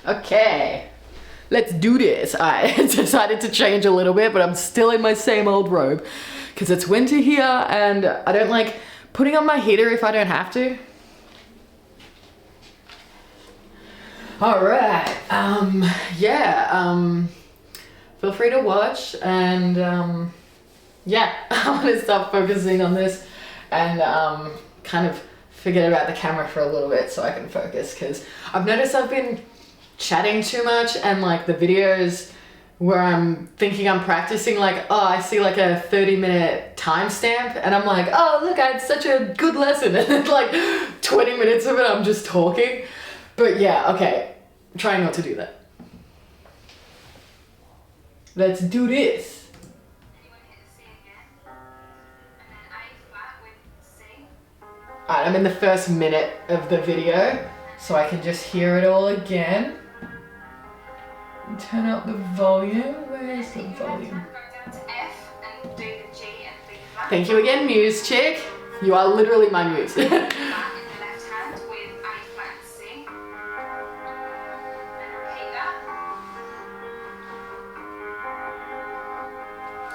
Okay, let's do this. I decided to change a little bit, but I'm still in my same old robe because it's winter here and I don't like putting on my heater if I don't have to. All right, feel free to watch and yeah, I want to stop focusing on this and kind of forget about the camera for a little bit so I can focus, because I've noticed I've been chatting too much, and like the videos where I'm thinking I'm practicing, like, oh, I see like a 30-minute timestamp and I'm like, oh look, I had such a good lesson, and then like 20 minutes of it I'm just talking. But yeah, okay, trying not to do that. Let's do this. Alright, I'm in the first minute of the video, so I can just hear it all again. Turn up the volume. Where's the volume? Thank you again, Muse Chick. You are literally my muse.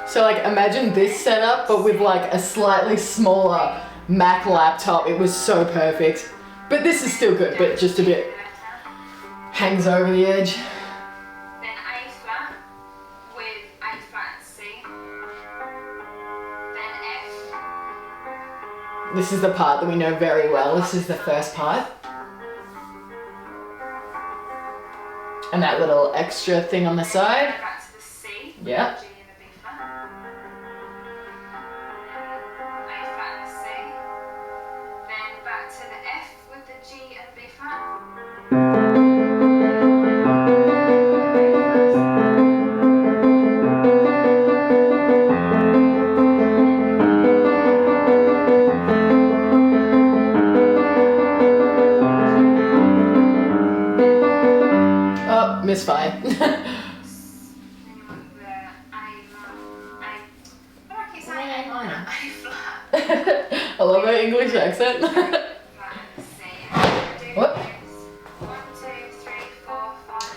So like imagine this setup, but with like a slightly smaller Mac laptop. It was so perfect. But this is still good, but just a bit hangs over the edge. Then A flat with A flat and C. Then F. This is the part that we know very well. This is the first part. And that little extra thing on the side. Back to the C. Yeah. G and the B flat. A flat and the C. Then back to the F with the G and B flat. Oh, misfire. I love her English accent. What?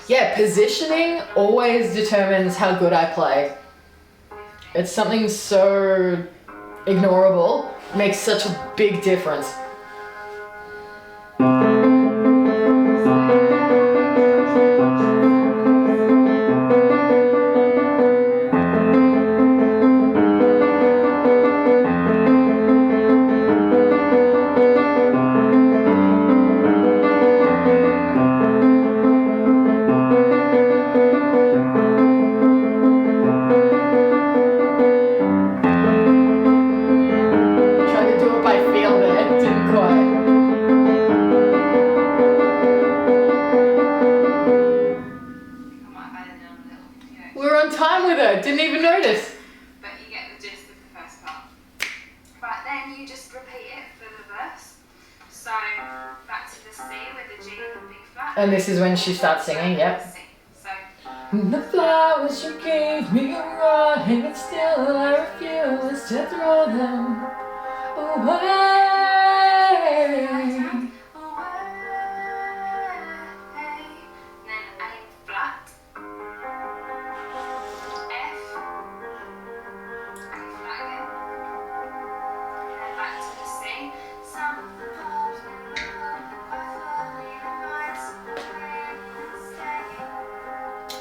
Yeah, positioning always determines how good I play. It's something so ignorable, makes such a big difference. Didn't even notice. But you get the gist of the first part. Right, then you just repeat it for the verse. So back to the C with the G and the B flat. And this is when she starts singing, yep. So the flowers you gave me are raw, and still I refuse to throw them away.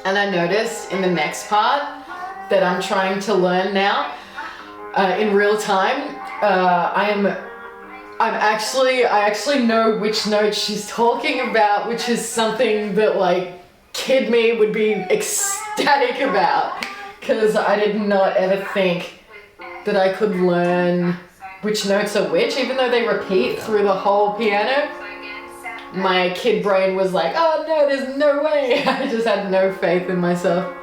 And I noticed in the next part that I'm trying to learn now, in real time, I actually know which notes she's talking about, which is something that like kid me would be ecstatic about, because I did not ever think that I could learn which notes are which, even though they repeat through the whole piano. My kid brain was like, oh no, there's no way. I just had no faith in myself.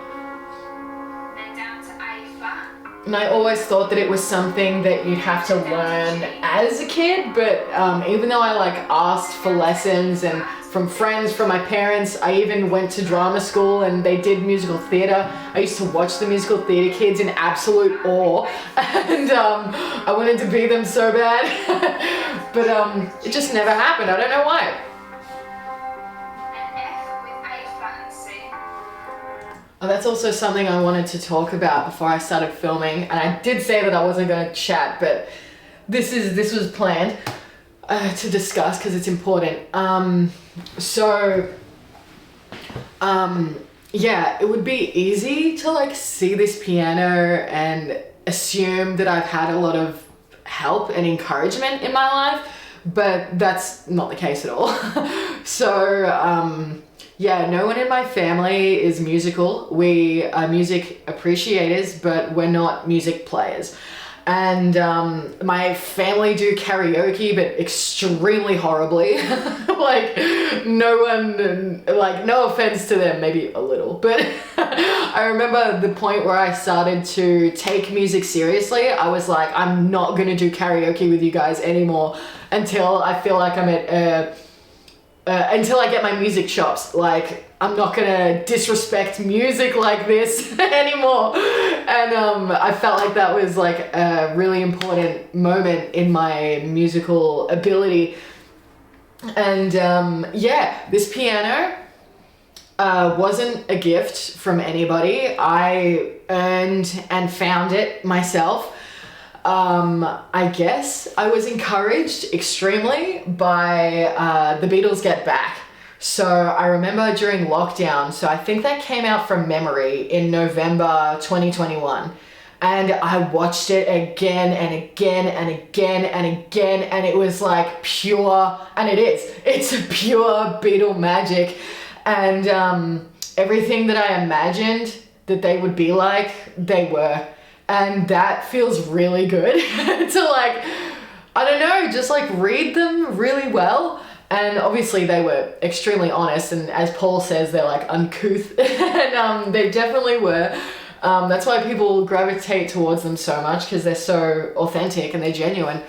Then down to A flat. And I always thought that it was something that you'd have to learn as a kid, but even though I like asked for lessons and from friends, from my parents, I even went to drama school and they did musical theatre. I used to watch the musical theatre kids in absolute awe, and I wanted to be them so bad, but it just never happened. I don't know why. Then F with A Oh, that's also something I wanted to talk about before I started filming, and I did say that I wasn't going to chat, but this was planned to discuss because it's important. Yeah, it would be easy to like see this piano and assume that I've had a lot of help and encouragement in my life, but that's not the case at all. Yeah, no one in my family is musical. We are music appreciators, but we're not music players. And my family do karaoke, but extremely horribly. Like, no one, like, no offense to them, maybe a little, but I remember the point where I started to take music seriously. I was like, I'm not gonna do karaoke with you guys anymore until I feel like I'm at until I get my music chops. Like, I'm not gonna disrespect music like this anymore. And I felt like that was like a really important moment in my musical ability. And yeah, this piano wasn't a gift from anybody. I earned and found it myself. I guess I was encouraged extremely by the Beatles' Get Back. So I remember during lockdown, so I think that came out from memory in November 2021. And I watched it again and again and again and again, and it was like pure, and it's a pure Beatle magic. And everything that I imagined that they would be like, they were. And that feels really good to like, I don't know, just like read them really well. And obviously they were extremely honest, and as Paul says, they're like uncouth. And they definitely were. That's why people gravitate towards them so much, because they're so authentic and they're genuine.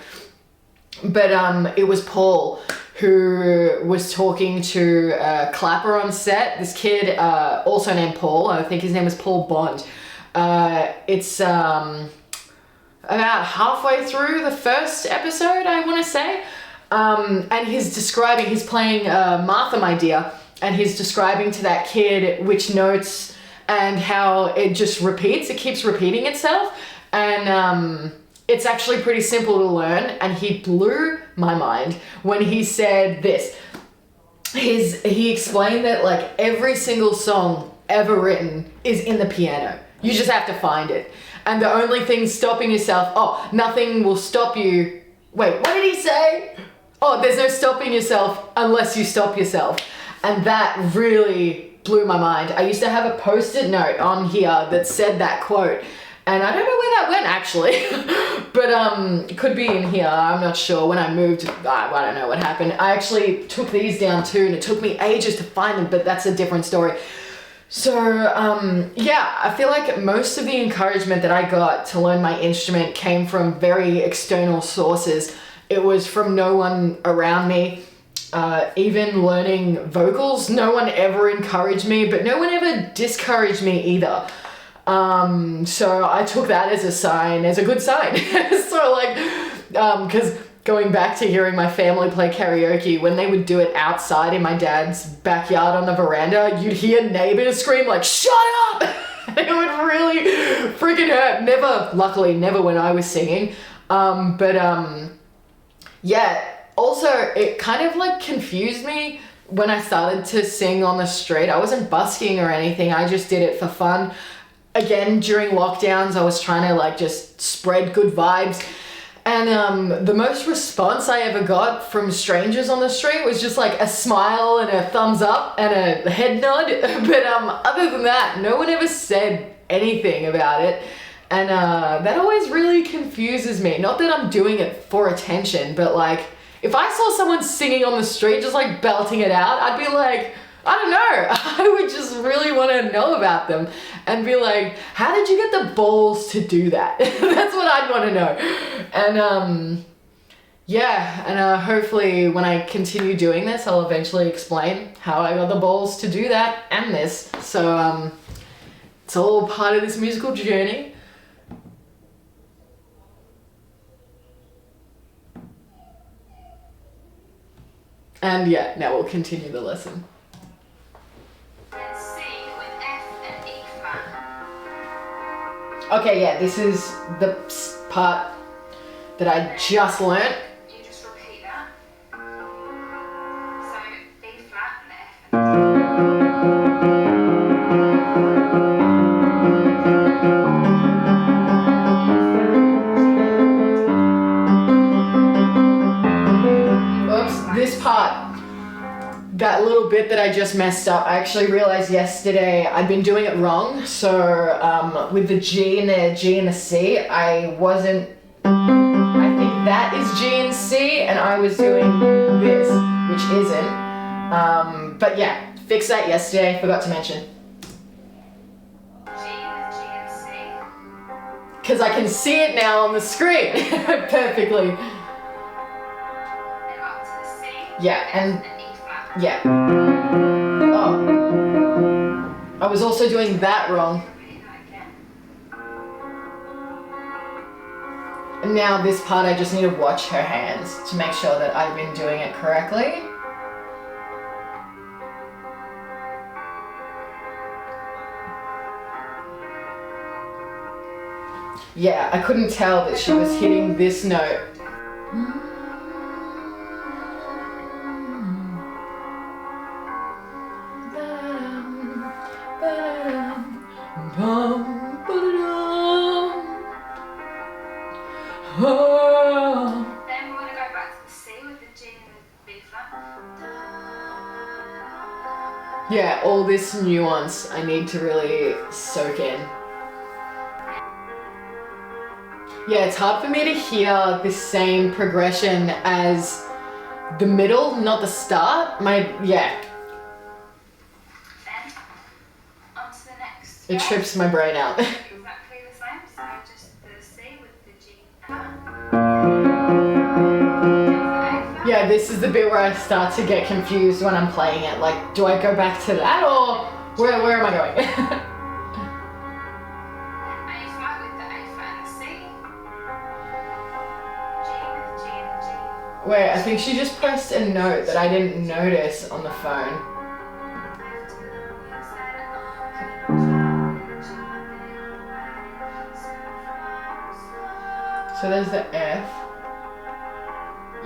But it was Paul who was talking to a clapper on set, this kid also named Paul. I think his name was Paul Bond. It's about halfway through the first episode, I want to say. And he's playing Martha, My Dear, and he's describing to that kid which notes and how it just repeats, it keeps repeating itself. And it's actually pretty simple to learn, and he blew my mind when he said this. He explained that like every single song ever written is in the piano. You just have to find it. And the only thing stopping yourself, nothing will stop you. Wait, what did he say? Oh, there's no stopping yourself unless you stop yourself. And that really blew my mind. I used to have a post-it note on here that said that quote. And I don't know where that went actually, but it could be in here. I'm not sure. When I moved, I don't know what happened. I actually took these down too, and it took me ages to find them, but that's a different story. So, yeah, I feel like most of the encouragement that I got to learn my instrument came from very external sources. It was from no one around me. Even learning vocals, no one ever encouraged me, but no one ever discouraged me either. So I took that as a sign, as a good sign. So like, cause going back to hearing my family play karaoke, when they would do it outside in my dad's backyard on the veranda, you'd hear neighbors scream like, "Shut up!" It would really freaking hurt. Luckily never when I was singing. Yeah, also it kind of like confused me when I started to sing on the street. I wasn't busking or anything. I just did it for fun. Again, during lockdowns, I was trying to like just spread good vibes. And the most response I ever got from strangers on the street was just like a smile and a thumbs up and a head nod. But other than that, no one ever said anything about it. And that always really confuses me. Not that I'm doing it for attention, but like if I saw someone singing on the street, just like belting it out, I'd be like, I don't know, I would just really want to know about them and be like, how did you get the balls to do that? That's what I'd want to know. And yeah, and hopefully when I continue doing this, I'll eventually explain how I got the balls to do that and this. So it's all part of this musical journey. And yeah, now we'll continue the lesson. Then C with F and E flat. Okay, yeah, this is the part that I just learnt. You just repeat that. So B flat and the F and Oops, this part, that little bit that I just messed up, I actually realized yesterday I'd been doing it wrong. So with the G and the C, I think that is G and C, and I was doing this, which isn't. But yeah, fixed that yesterday, forgot to mention. G with G and C. Because I can see it now on the screen perfectly. Then up to the C. Yeah, and the E flat. yeah. Oh. I was also doing that wrong. Repeat that again. And now this part, I just need to watch her hands to make sure that I've been doing it correctly. Yeah, I couldn't tell that she was hitting this note. Then we're going to go back to the C with the G and the B flat. Yeah, all this nuance I need to really soak in. Yeah, it's hard for me to hear the same progression as the middle, not the start. Yeah, Then on to the next. it trips my brain out. Exactly the same. So just the C with the G flat. Yeah, this is the bit where I start to get confused when I'm playing it. Like, do I go back to that or where am I going? A flat with the A flat and the C. G with G and the G. Wait, I think she just pressed a note that I didn't notice on the phone. So there's the F.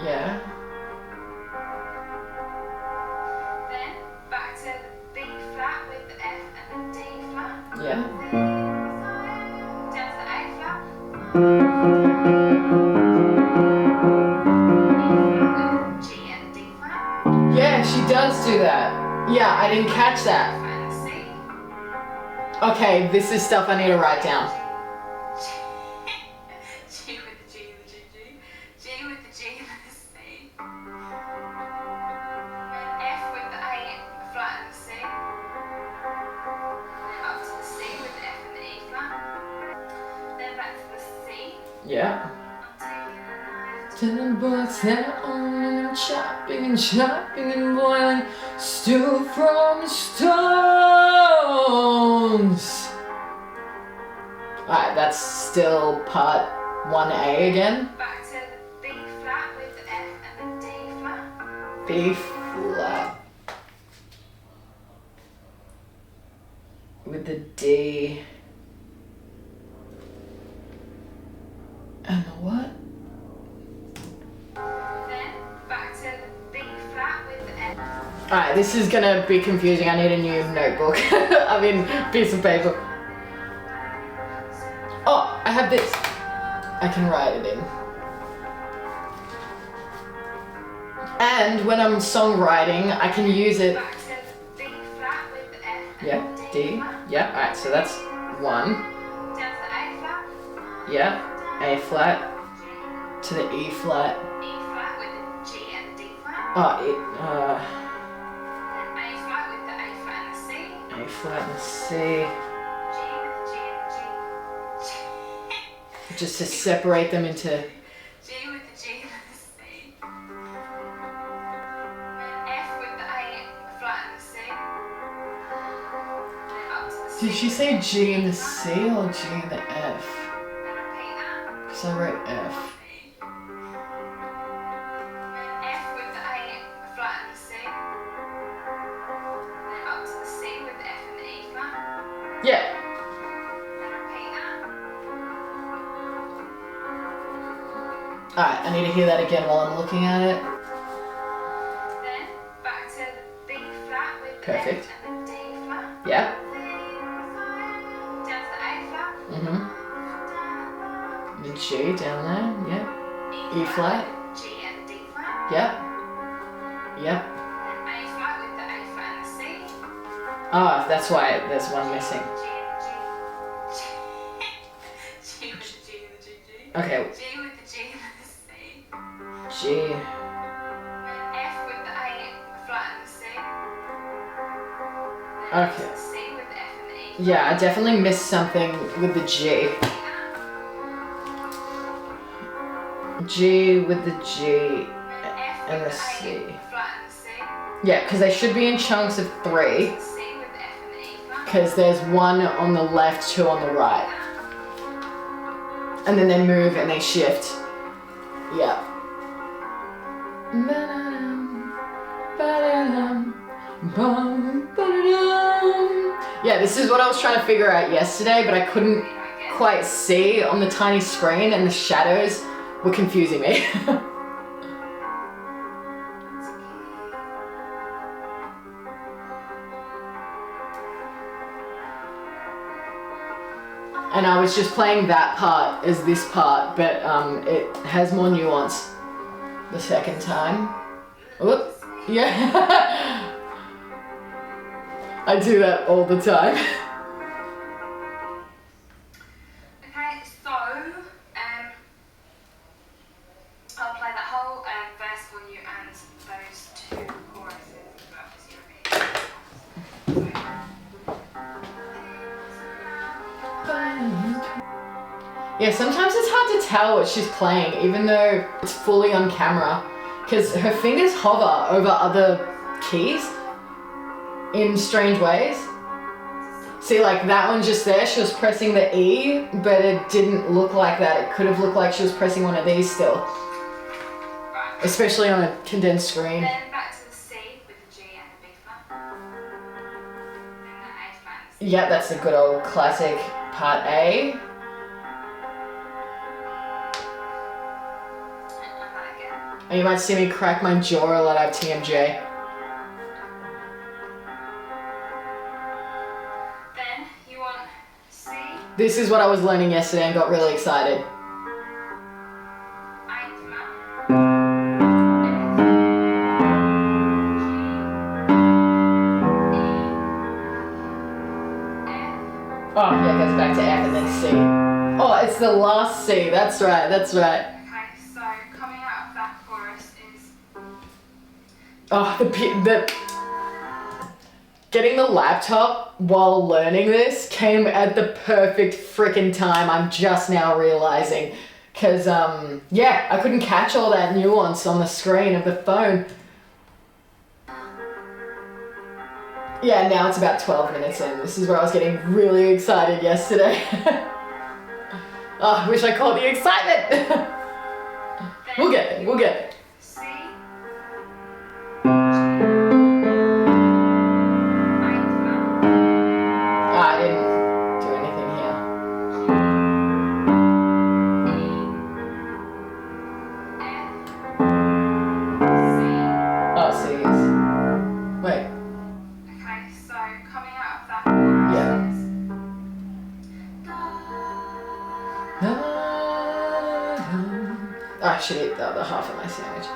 Yeah. Then back to the B flat with the F and the D flat. Yeah. Down to the A flat. E flat with G and D flat. Yeah, she does do that. Yeah, I didn't catch that. F and the C. Okay, this is stuff I need to write down. G with the G and the G. G with the G and the C. Then F with the A flat and the C. Then up to the C with the F and the E flat. Then back to the C. Yeah. I'm taking a knife. To the books that are on and I'm chopping and boiling stew from stones. Alright, that's still part 1A again. Back to the B flat with the F and the D flat. B flat. With the D. And the what? Then back to the B flat with the F. Alright, this is gonna be confusing. I need a new notebook. I mean, piece of paper. Oh, I have this. I can write it in. And when I'm songwriting, I can use it. Back to the B flat with the F and Yeah, the D. flat. Yeah, alright, so that's 1. Down to the A flat. Yeah, A flat to the E flat. E flat with the G and the D flat. Oh, Then A flat with the A flat and the C. A flat and C. G with the G and the G. Just to separate them into. G with the G and the C. Then F with the A flat and the C. Then up to the C. Did she say G in the C or G in the F? Then repeat that. Because I wrote F. Then F with the A flat and the C. Then up to the C with the F and the E flat. Yeah. Then repeat that. Alright, I need to hear that again while I'm looking at it. Then back to B flat with Perfect. F and then D flat. Yeah. Down to the A flat. Mm-hmm. The G down there, yeah. E flat. G and the D flat. Yep. Yep. Then A flat with the A flat and the C. Oh, that's why there's one missing. G with the G and the G. Okay. G with the G and the C. G. Then F with the A flat and the C. Then Okay. C with the F and the E. Yeah, I definitely missed something with the G. G with the G and the C. Flat and the C. Yeah, because they should be in chunks of 3. C with the F and the E flat. Because there's 1 on the left, 2 on the right. And then they move and they shift. Yeah. Yeah, this is what I was trying to figure out yesterday, but I couldn't quite see on the tiny screen, and the shadows were confusing me. And I was just playing that part as this part, but it has more nuance the second time. Whoop. Yeah. I do that all the time. Okay, so I'll play that whole verse for you and those 2 choruses as well, because you repeat. Yeah, sometimes it's hard to tell what she's playing, even though it's fully on camera, because her fingers hover over other keys in strange ways. See, like that one just there, she was pressing the E, but it didn't look like that. It could have looked like she was pressing one of these still, Right. especially on a condensed screen. Then back to the C with the G and the B flat. Then the A flat and the C. Yeah, that's the good old classic part A. And that again. And you might see me crack my jaw a lot out of TMJ. Then you want C, This is what I was learning yesterday and got really excited. A flat, Oh, yeah, it goes back to F and then C. Oh, it's the last C. That's right, that's right. Okay, so coming out of that chorus is Oh, getting the laptop while learning this came at the perfect frickin' time. I'm just now realizing. Because, yeah, I couldn't catch all that nuance on the screen of the phone. Yeah, now it's about 12 minutes in. This is where I was getting really excited yesterday. Oh, I wish I caught the excitement. We'll get there, we'll get there. C, I didn't do anything here. Oh, C's. Wait. Okay, so coming out of that chorus Yeah. is I should eat the other half of my sandwich.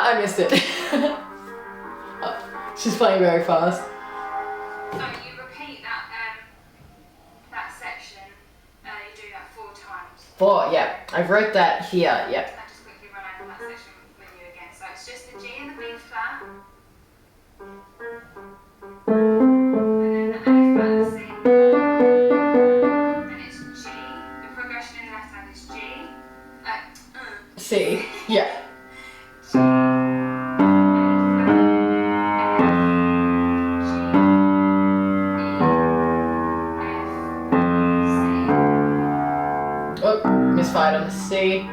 I missed it. She's playing very fast. so you repeat that section, you do that 4 times. 4, yeah. I wrote that here, yep. I'll just quickly run over that section with you again. So it's just the G and the B flat, and then the A flat and the C. And it's G, the progression in the left hand is G, C, yeah. G, A flat, C.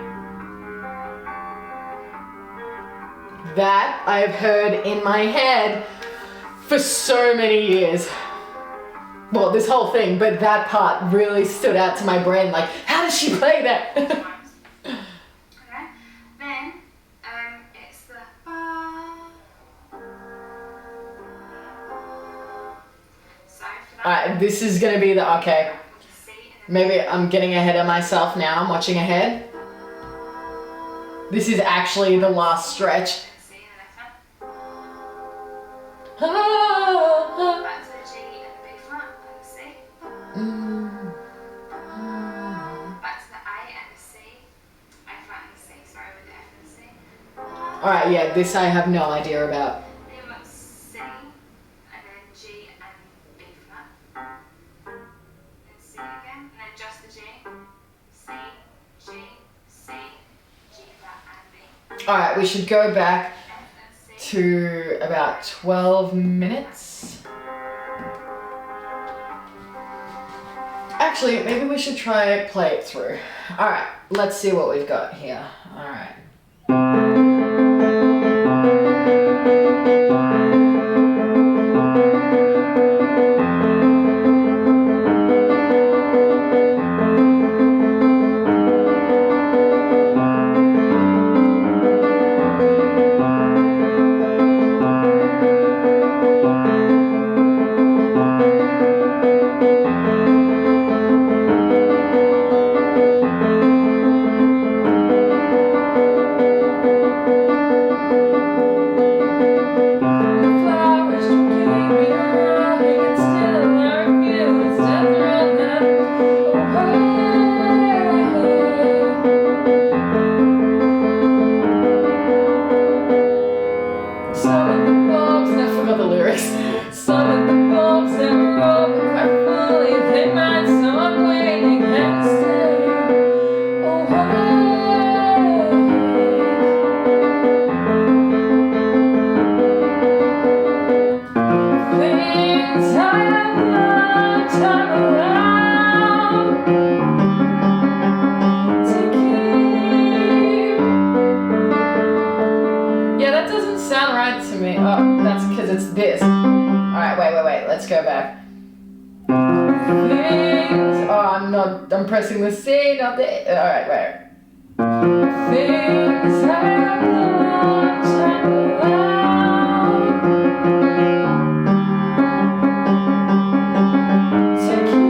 That I've heard in my head for so many years. Well, this whole thing, but that part really stood out to my brain. Like, how does she play that? Okay. Then it's the so for that. Alright, this is gonna be the okay. C and then Maybe I'm getting ahead of myself now. I'm watching ahead. This is actually the last stretch. C and then F. Ah, Back to the G and the B flat and the C. Back to the A and the C. A flat and the C. Sorry, with the F and the C. Alright, yeah, this I have no idea about. Then you've got C and then G and B flat. Then C again, and then just the G. C, G, C, G flat and B. Alright, we should go back F and C. to about 12 minutes. Actually, maybe we should try play it through. Alright, let's see what we've got here. Alright. Go back. Things. Oh, I'm pressing the C, not the. Alright, right. Things have long time around to keep.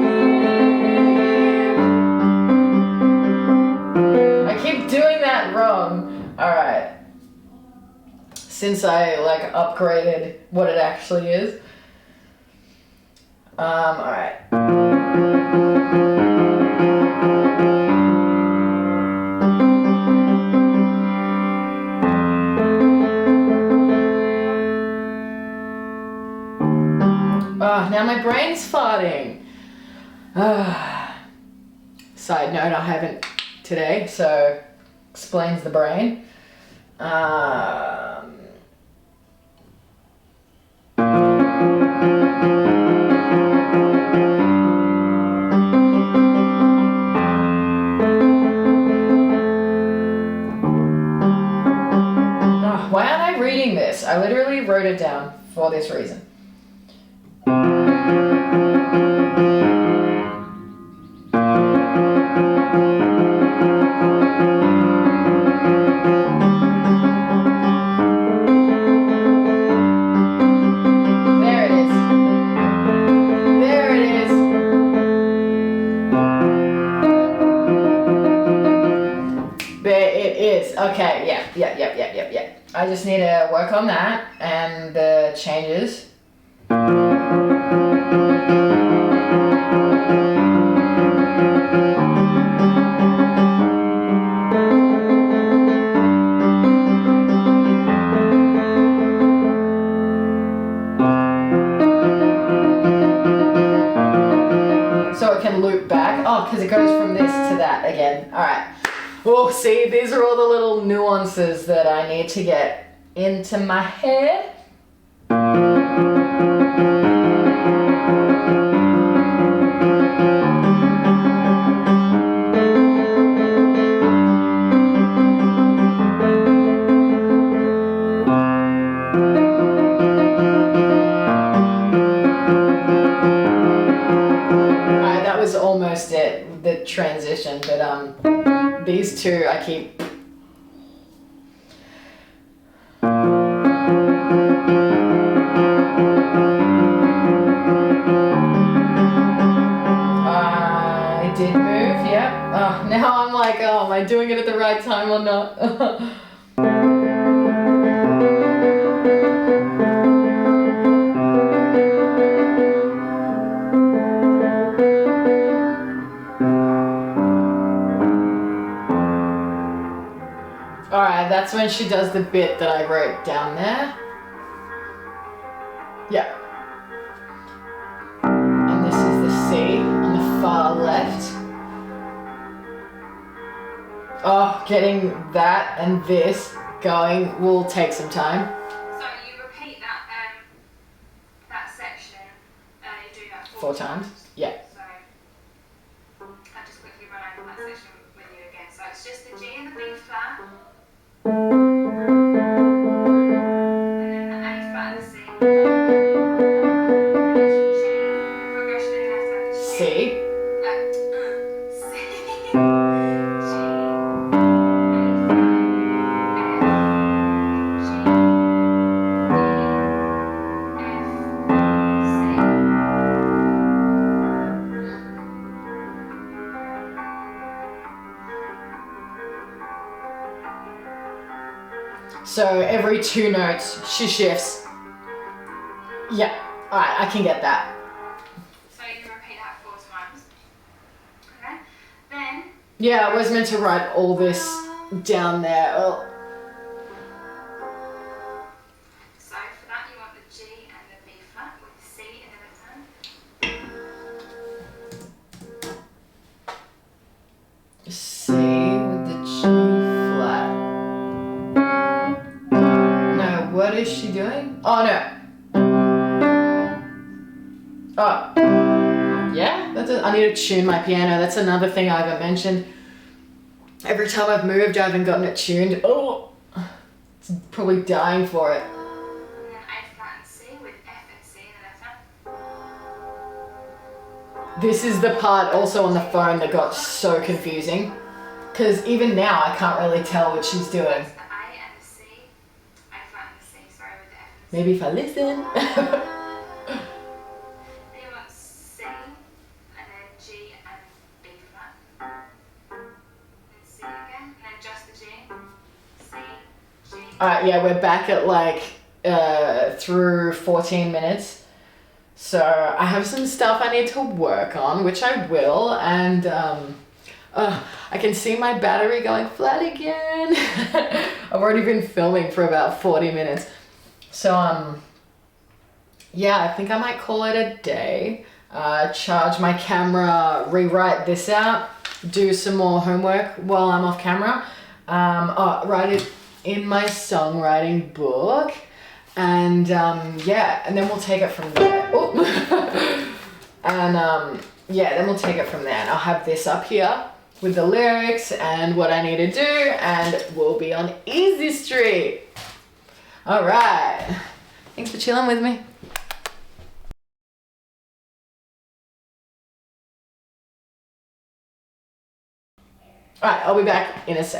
I keep doing that wrong. Alright. Since I like upgraded what it actually is. Alright. Now my brain's farting. Side note, I haven't today, so explains the brain. Why aren't I reading this? I literally wrote it down for this reason. There it is. There it is. There it is. Okay, yeah. I just need to work on that and the changes. So it can loop back. Oh, because it goes from this to that again. Alright. Oh, see, these are all the little nuances that I need to get into my head. transition, but these two I keep. I did move, yep. Oh, now I'm like, oh, am I doing it at the right time or not? Alright, that's when she does the bit that I wrote down there. Yeah. And this is the C on the far left. Oh, getting that and this going will take some time. So you repeat that section, you do that Four times? Yeah. So I'll just quickly run over that section with you again. So it's just the G and the B flat, and then the A flat and the C. G, the progression in left hand is C. C. G, So every 2 notes she shifts. Yeah, alright, I can get that. So you repeat that 4 times. Okay. Then Yeah, I was meant to write all this down there. Oh. so for that you want the G and the B flat with the C in the left hand. C with the G flat. No, what is she doing? Oh no. Oh. Yeah, I need to tune my piano. That's another thing I haven't mentioned. Every time I've moved, I haven't gotten it tuned. Oh, it's probably dying for it. And then A flat and C with F and C in the left hand. This is the part also on the phone that got so confusing. Because even now, I can't really tell what she's doing. That's the A and the C. A flat and the C, sorry, with the F and C. Maybe if I listen. Then you want C and then G and B flat. Then C again, and then just the G. C, G. Alright, yeah, we're back at like through 14 minutes. So I have some stuff I need to work on, which I will, and I can see my battery going flat again. I've already been filming for about 40 minutes. So yeah, I think I might call it a day. Charge my camera, rewrite this out, do some more homework while I'm off camera. Write it in my songwriting book, and yeah, and then we'll take it from there. Oh. And yeah, then we'll take it from there, and I'll have this up here with the lyrics and what I need to do, and we'll be on Easy Street. All right, thanks for chilling with me. All right, I'll be back in a sec.